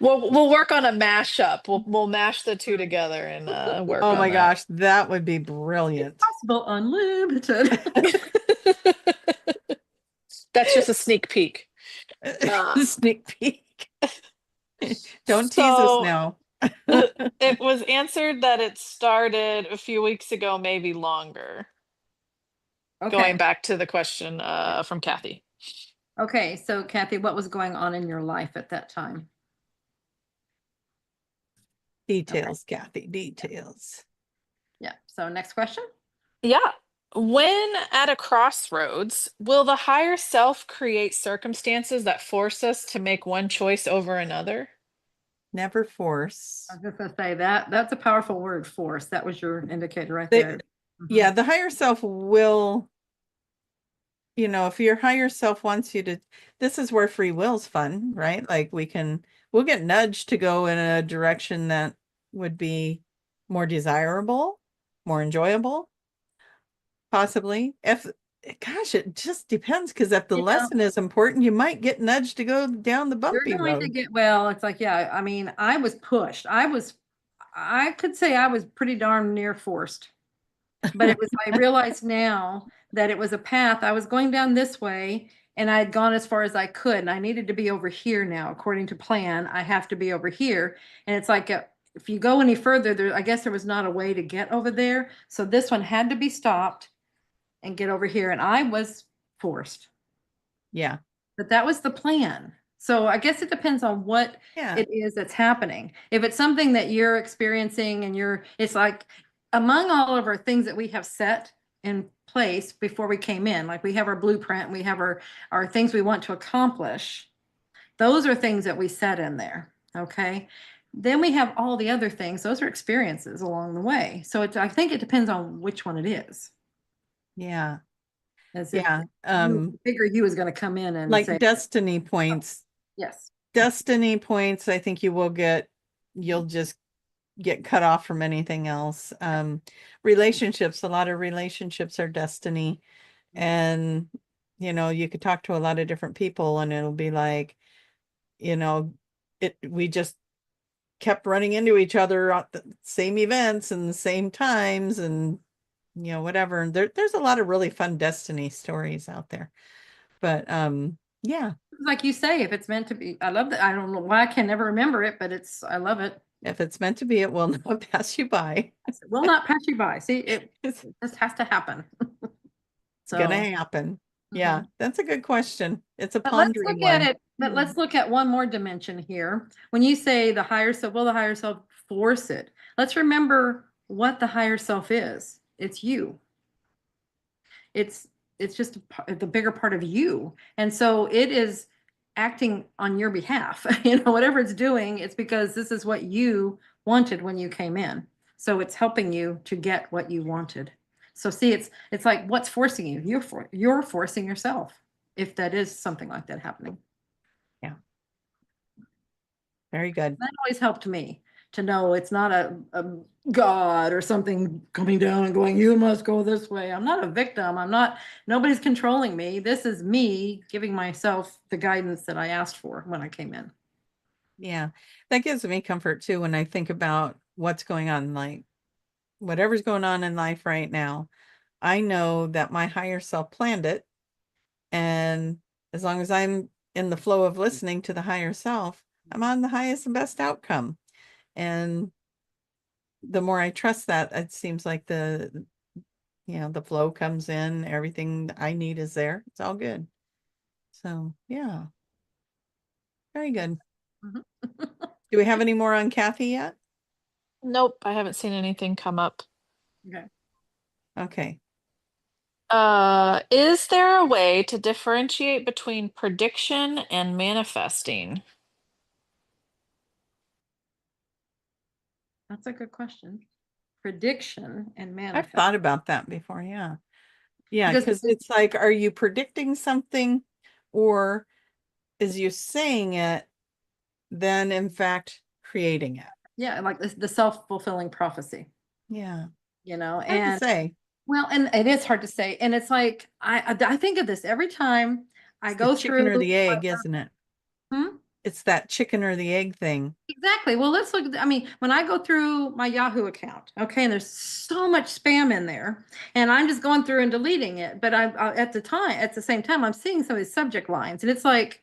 We'll work on a mashup. We'll mash the two together and work Oh on my that. gosh, that would be brilliant. Possible unlimited. That's just a sneak peek. Sneak peek. Don't tease us So now. it was answered that it started a few weeks ago, maybe longer. Okay. Going back to the question from Kathy. Okay. So Kathy, what was going on in your life at that time? Details, Kathy, details. Yeah. So next question. Yeah. When at a crossroads, will the higher self create circumstances that force us to make one choice over another? Never force. I was just gonna say that's a powerful word, force. That was your indicator right They- there. Yeah, the higher self will, if your higher self wants you to, this is where free will's fun, right? Like we'll get nudged to go in a direction that would be more desirable, more enjoyable, possibly. Gosh, it just depends, because if the lesson is important, you might get nudged to go down the bumpy You're going to road. get, well, it's like, yeah, I mean, I was pushed. I could say I was pretty darn near forced. But it was, I realized now that it was a path. I was going down this way and I had gone as far as I could. And I needed to be over here now, according to plan. I have to be over here. And it's like, if you go any further, I guess there was not a way to get over there. So this one had to be stopped and get over here. And I was forced. Yeah. But that was the plan. So I guess it depends on what Yeah. it is that's happening. If it's something that you're experiencing and it's like among all of our things that we have set in place before we came in, like we have our blueprint, we have our things we want to accomplish. Those are things that we set in there. Okay. Then we have all the other things. Those are experiences along the way. So I think it depends on which one it is. Yeah. As Yeah. the bigger you is going to come in and Like say, destiny points. yes. Destiny points, I think you'll just get cut off from anything else. Relationships, a lot of relationships are destiny. And, you could talk to a lot of different people and it'll be like, we just kept running into each other at the same events and the same times and, whatever. And there's a lot of really fun destiny stories out there. But, yeah. Like you say, if it's meant to be, I love that. I don't know why I can never remember it, but I love it. If it's meant to be, it will not pass you by. It will not pass you by. See, it It's just has to happen. gonna happen. Yeah, that's a good question. It's a But let's pondering look at one. it. But let's look at one more dimension here. When you say the higher self, will the higher self force it? Let's remember what the higher self is. It's you. It's just the bigger part of you. And so it is acting on your behalf. Whatever it's doing, it's because this is what you wanted when you came in. So it's helping you to get what you wanted. So see, it's like what's forcing you? You're forcing yourself, if that is something like that happening. Yeah. Very good. That always helped me to know it's not a God or something coming down and going, you must go this way. I'm not a victim. Nobody's controlling me. This is me giving myself the guidance that I asked for when I came in. Yeah. That gives me comfort too when I think about what's going on, like whatever's going on in life right now. I know that my higher self planned it. And as long as I'm in the flow of listening to the higher self, I'm on the highest and best outcome. And the more I trust that, it seems like the flow comes in, everything I need is there. It's all good. So, yeah. Very good. Do we have any more on Kathy yet? Nope, I haven't seen anything come up. Okay. Okay. Is there a way to differentiate between prediction and manifesting? That's a good question. Prediction and I've manifest. thought about that before. Yeah. Yeah. Because Because it's like, are you predicting something or is you saying it, then in fact creating it? Yeah, like the self-fulfilling prophecy, Yeah. you know, Hard to and say. well, and it is hard to say. And it's like, I think of this every time I It's the go chicken through. or the egg, isn't it? Hmm? It's that chicken or the egg thing. Exactly. Well, let's look at, I mean, when I go through my Yahoo account, okay, and there's so much spam in there, and I'm just going through and deleting it. But at the same time, I'm seeing some of these subject lines, and it's like,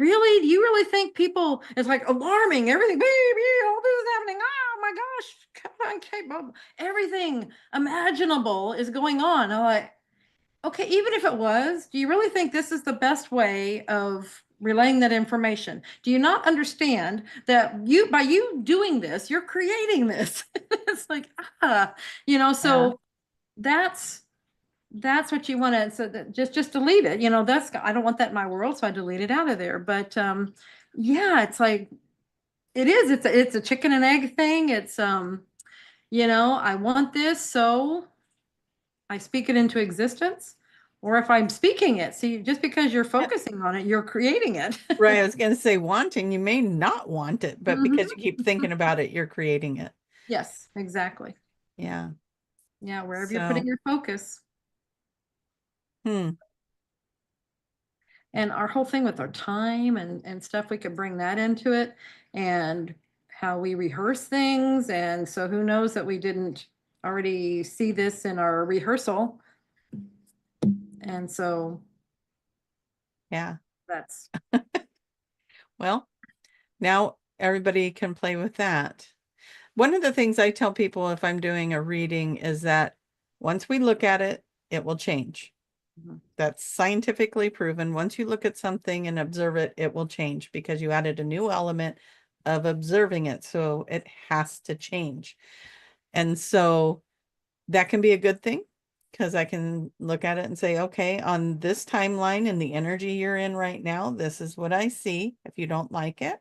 really? Do you really think people, it's like alarming, everything, baby, all this is happening. Oh my gosh, come on, K-pop. Everything imaginable is going on. I'm like, okay, even if it was, do you really think this is the best way of relaying that information? Do you not understand that by you doing this, you're creating this? It's like, Yeah. so that's what you want to, so that just delete it. I don't want that in my world, so I delete it out of there. But yeah, it's like it's a chicken and egg thing. It's I want this, so I speak it into existence. Or if I'm speaking it, see, just because you're Yeah. focusing on it, you're creating it. Right. I was going to say wanting, you may not want it, but because you Mhm. keep thinking about it, you're creating it. Yes, exactly. Yeah. Yeah, wherever you're putting So, your focus. hmm. And our whole thing with our time and stuff, we could bring that into it, and how we rehearse things. And so who knows that we didn't already see this in our rehearsal. And so Yeah. that's, Well, now everybody can play with that. One of the things I tell people if I'm doing a reading is that once we look at it, it will change. Mhm. That's scientifically proven. Once you look at something and observe it, it will change because you added a new element of observing it. So it has to change. And so that can be a good thing because I can look at it and say, okay, on this timeline and the energy you're in right now, this is what I see. If you don't like it,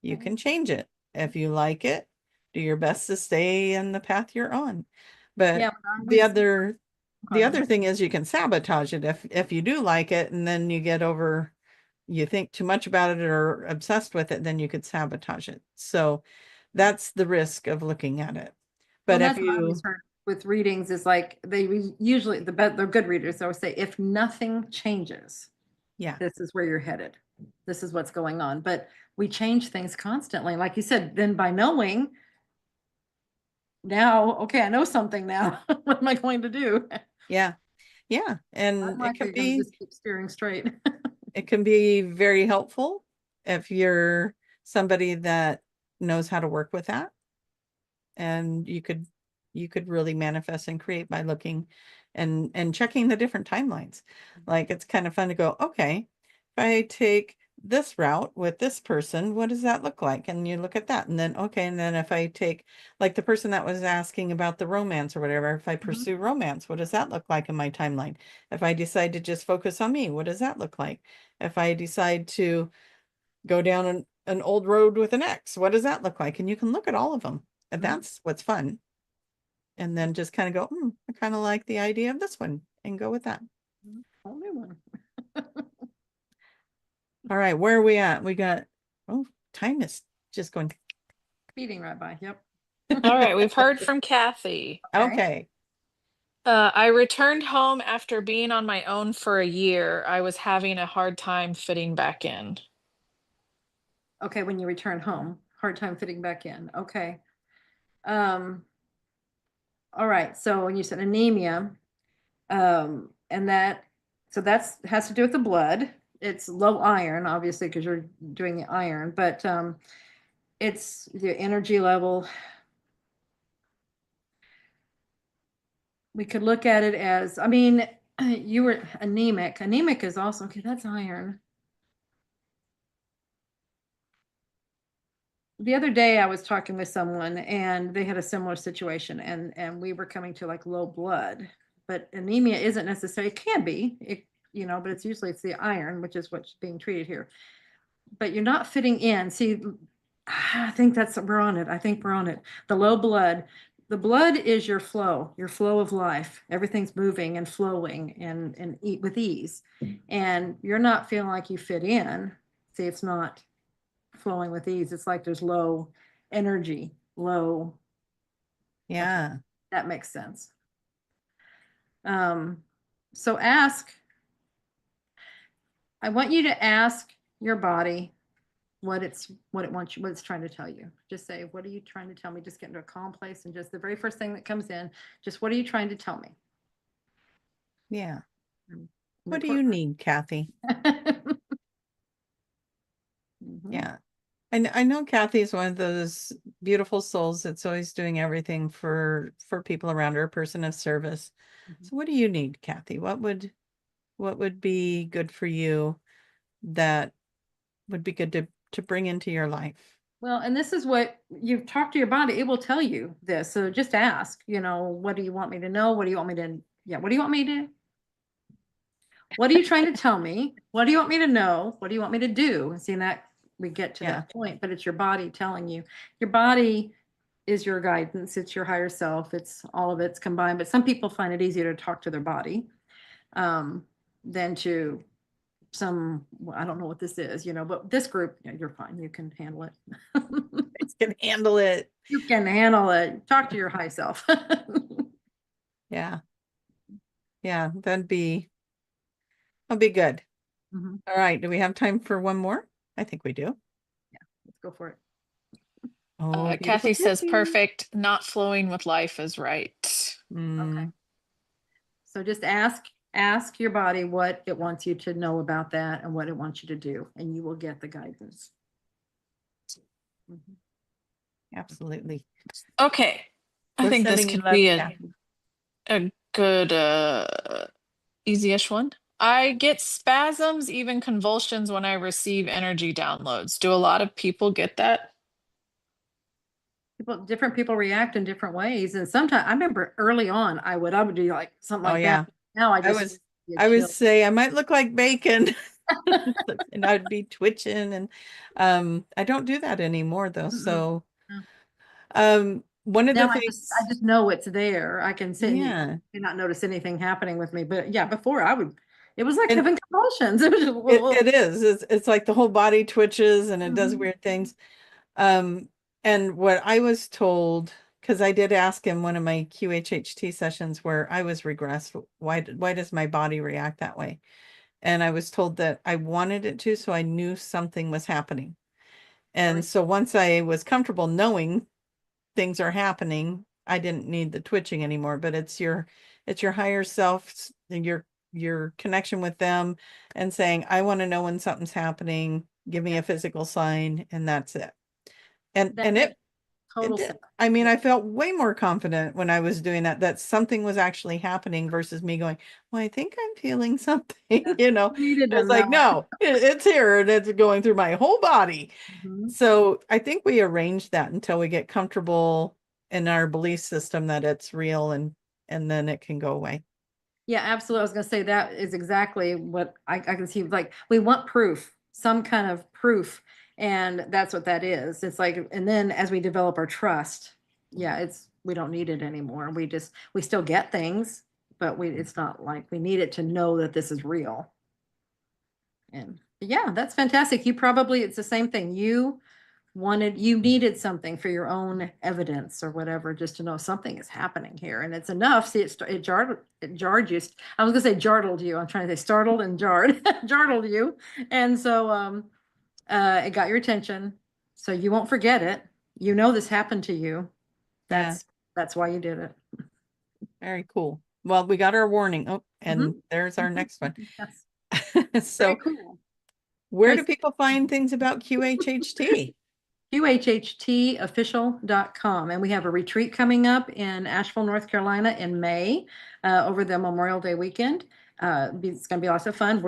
you can change it. If you like it, do your best to stay in the path you're on. But yeah, when I the was, other go the ahead. other thing is you can sabotage it if you do like it and then you think too much about it or obsessed with it, then you could sabotage it. So that's the risk of looking at it. Well, But and if that's what I always you, heard with readings is like usually they're good readers. They always say, if nothing changes, yeah, this is where you're headed. This is what's going on. But we change things constantly. Like you said, then by knowing now, okay, I know something now. What am I going to do? yeah, yeah. I'm And likely going to just keep steering straight. it can be very helpful if you're somebody that knows how to work with that. And you could really manifest and create by looking and checking the different timelines. Like it's kind of fun to go, okay, if I take this route with this person, what does that look like? And you look at that and then okay, and then if I take like the person that was asking about the romance or whatever, if I pursue romance, what does that look like in my timeline? If I decide to just focus on me, what does that look like? If I decide to go down an old road with an X, what does that look like? And you can look at all of them. And that's what's fun. And then just kind of go, I kind of like the idea of this one and go with that. Whole new one. All right, where are we at? We got, oh, time is just going. Speeding right by. Yep. All right, we've heard from Kathy. Okay. I returned home after being on my own for a year. I was having a hard time fitting back in. Okay, when you return home, hard time fitting back in. Okay. Um, all right. So when you said anemia, and that's has to do with the blood. It's low iron, obviously, because you're doing the iron, but it's the energy level. We could look at it as, I mean, you were anemic. Anemic is also, okay, that's iron. The other day I was talking with someone and they had a similar situation, and we were coming to like low blood, but anemia isn't necessarily, it can be, but it's the iron, which is what's being treated here. But you're not fitting in. See, I think we're on it. I think we're on it. The low blood, the blood is your flow of life. Everything's moving and flowing and eat with ease. And you're not feeling like you fit in. See, it's not flowing with ease. It's like there's low energy, low. Yeah. That makes sense. So I want you to ask your body what it wants you, what it's trying to tell you. Just say, what are you trying to tell me? Just get into a calm place and just the very first thing that comes in, just what are you trying to tell me? Yeah. And What do you need, Kathy? Mhm. Yeah. And I know Kathy is one of those beautiful souls that's always doing everything for people around her, a person of service. So what do you need, Kathy? What would be good for you that would be good to bring into your life? Well, and this is what you've talked to your body. It will tell you this. So just ask, what do you want me to know? What do you want me to, what do you want me to, what are you trying to tell me? What do you want me to know? What do you want me to do? And seeing that we get to that point, but it's your body telling you. Your body is your guidance. It's your higher self. It's all of it's combined. But some people find it easier to talk to their body than to I don't know what this is, but this group, you're fine. You can handle it. It can handle it. You can handle it. Talk to your high self. Yeah. Yeah, that'd be good. Mhm. All right. Do we have time for one more? I think we do. Yeah, let's go for it. Oh, Kathy says, Kathy. perfect. Not flowing with life is right. Okay. So just ask your body what it wants you to know about that and what it wants you to do, and you will get the guidance. Absolutely. Okay. I We're think this sending you could love, be Kathy. a good easy-ish one. I get spasms, even convulsions when I receive energy downloads. Do a lot of people get that? Different people react in different ways, and sometimes I remember early on I would do like something Oh like yeah. that. Now I I just would say I might look like bacon. And I'd be twitching, and I don't do that anymore though. So one of the Now I things, just know it's there. I can sit and you yeah, not notice anything happening with me. But yeah, before it was like and having convulsions. It was just, it is. It's like the whole body twitches and it does weird things. And what I was told, because I did ask in one of my QHHT sessions where I was regressed, why does my body react that way? And I was told that I wanted it to, so I knew something was happening. And so once I was comfortable knowing things are happening, I didn't need the twitching anymore. But it's your higher self, your connection with them, and saying, I want to know when something's happening, give me a physical sign, and that's it. And that makes total did. sense. I mean, I felt way more confident when I was doing that something was actually happening versus me going, well, I think I'm feeling something, It's like, no, it's here and it's going through my whole body. So I think we arrange that until we get comfortable in our belief system that it's real, and then it can go away. Yeah, absolutely. I was going to say that is exactly what I can see. Like we want proof, some kind of proof. And that's what that is. It's like, and then as we develop our trust, we don't need it anymore. We still get things, but it's not like we need it to know that this is real. And yeah, that's fantastic. It's the same thing. You needed something for your own evidence or whatever, just to know something is happening here, and it's enough. See, it jarred you. I was gonna say jartled you. I'm trying to say startled and jarred, jartled you, and so it got your attention. So you won't forget it. This happened to you. That's why you did it. Very cool. Well, we got our warning. Oh, and there's our next one. Yes. So Very cool. where do people find things about QHHT? QHHTofficial.com. And we have a retreat coming up in Asheville, North Carolina in May over the Memorial Day weekend. It's going to be lots of fun.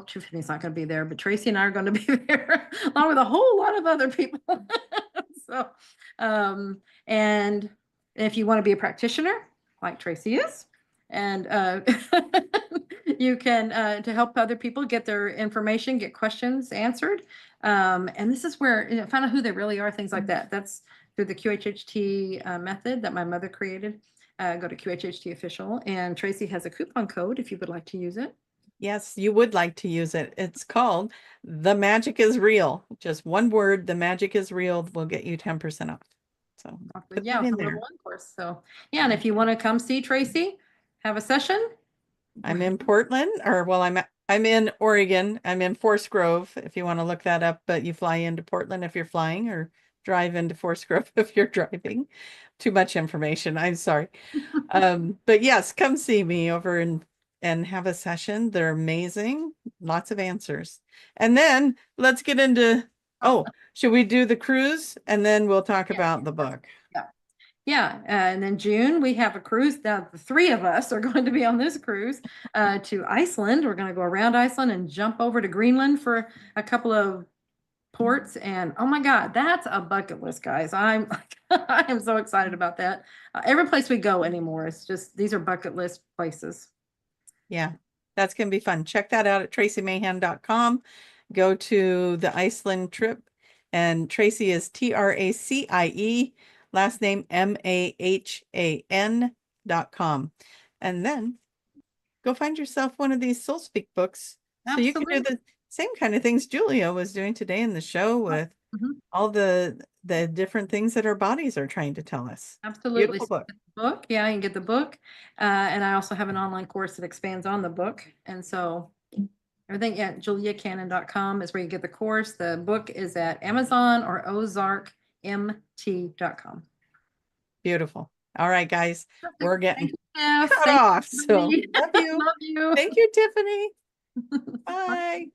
Tiffany's not going to be there, but Tracy and I are going to be there along with a whole lot of other people. So, and if you want to be a practitioner like Tracy is, and you can to help other people get their information, get questions answered. And this is where find out who they really are, things like that. That's through the QHHT method that my mother created. Go to QHHT official, and Tracy has a coupon code if you would like to use it. Yes, you would like to use it. It's called The Magic is Real. Just one word, The Magic is Real, will get you 10% off. So put Yeah, that in for level there. 1 course. So yeah, and if you want to come see Tracy, have a session. I'm in Portland, or well, I'm in Oregon. I'm in Forest Grove, if you want to look that up, but you fly into Portland if you're flying, or drive into Forest Grove if you're driving. Too much information. I'm sorry. But yes, come see me over and have a session. They're amazing. Lots of answers. And then let's get into, should we do the cruise? And then we'll talk about the book. Yeah, and then June we have a cruise. Now the 3 of us are going to be on this cruise to Iceland. We're going to go around Iceland and jump over to Greenland for a couple of ports. And oh my God, that's a bucket list, guys. I am so excited about that. Every place we go anymore, it's just these are bucket list places. Yeah, that's going to be fun. Check that out at tracymahan.com. Go to the Iceland trip, and Tracy is TRACIE, last name MAHAN.com. And then go find yourself one of these Soul Speak books. So you can do the same kind of things Julia was doing today in the show with all the different things that our bodies are trying to tell us. Absolutely. Beautiful book. Yeah, you can get the book. And I also have an online course that expands on the book. And so everything at juliacannon.com is where you get the course. The book is at Amazon or ozarkmt.com. Beautiful. All right, guys, we're getting cut off. So love you. Love you. Thank you, Tiffany. Bye.